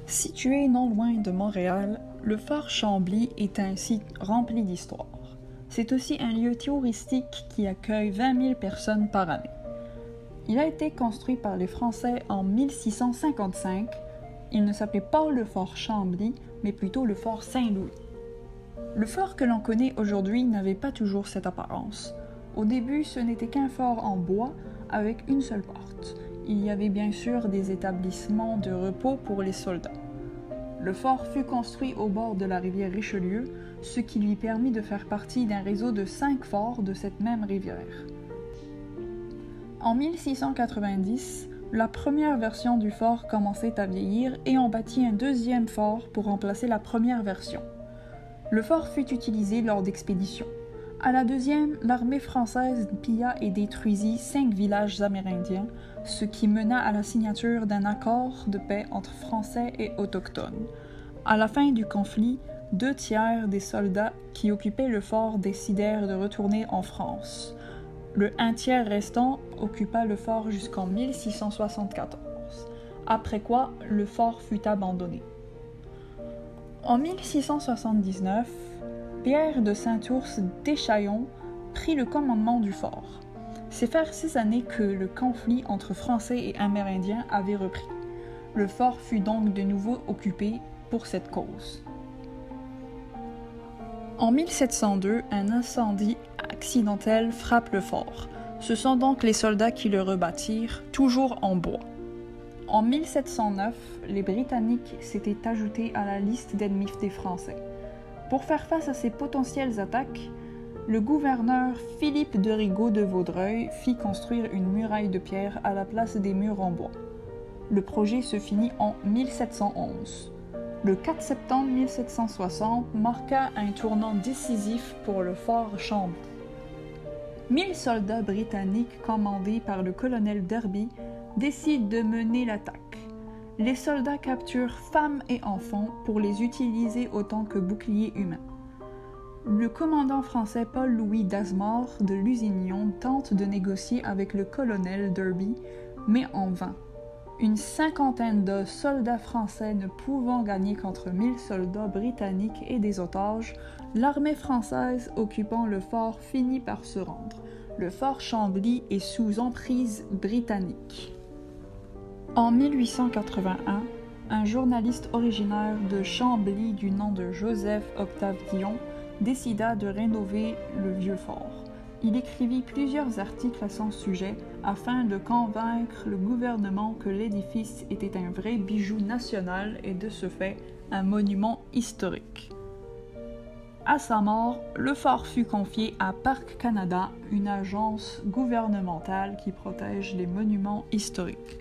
Situé non loin de Montréal, le fort Chambly est un site rempli d'histoire. C'est aussi un lieu touristique qui accueille 20 000 personnes par année. Il a été construit par les Français en 1655. Il ne s'appelait pas le fort Chambly, mais plutôt le fort Saint-Louis. Le fort que l'on connaît aujourd'hui n'avait pas toujours cette apparence. Au début, ce n'était qu'un fort en bois avec une seule porte. Il y avait bien sûr des établissements de repos pour les soldats. Le fort fut construit au bord de la rivière Richelieu, ce qui lui permit de faire partie d'un réseau de 5 forts de cette même rivière. En 1690, la première version du fort commençait à vieillir et on bâtit un deuxième fort pour remplacer la première version. Le fort fut utilisé lors d'expéditions. À la deuxième, l'armée française pilla et détruisit 5 villages amérindiens, ce qui mena à la signature d'un accord de paix entre Français et Autochtones. À la fin du conflit, 2/3 des soldats qui occupaient le fort décidèrent de retourner en France. Le 1/3 restant occupa le fort jusqu'en 1674, après quoi le fort fut abandonné. En 1679, Pierre de Saint-Ours d'Échaillon prit le commandement du fort. C'est faire 6 années que le conflit entre Français et Amérindiens avait repris. Le fort fut donc de nouveau occupé pour cette cause. En 1702, un incendie accidentel frappe le fort. Ce sont donc les soldats qui le rebâtirent, toujours en bois. En 1709, les Britanniques s'étaient ajoutés à la liste d'ennemis des Français. Pour faire face à ces potentielles attaques, le gouverneur Philippe de Rigaud de Vaudreuil fit construire une muraille de pierre à la place des murs en bois. Le projet se finit en 1711. Le 4 septembre 1760 marqua un tournant décisif pour le fort Chambly. 1000 soldats britanniques commandés par le colonel Derby décident de mener l'attaque. Les soldats capturent femmes et enfants pour les utiliser autant que boucliers humains. Le commandant français Paul-Louis Dasmor de Lusignan tente de négocier avec le colonel Derby, mais en vain. Une 50aine de soldats français ne pouvant gagner qu'entre 1000 soldats britanniques et des otages, l'armée française occupant le fort finit par se rendre. Le fort Chambly est sous emprise britannique. En 1881, un journaliste originaire de Chambly du nom de Joseph Octave Dion décida de rénover le vieux fort. Il écrivit plusieurs articles à son sujet afin de convaincre le gouvernement que l'édifice était un vrai bijou national et de ce fait un monument historique. À sa mort, le fort fut confié à Parc Canada, une agence gouvernementale qui protège les monuments historiques.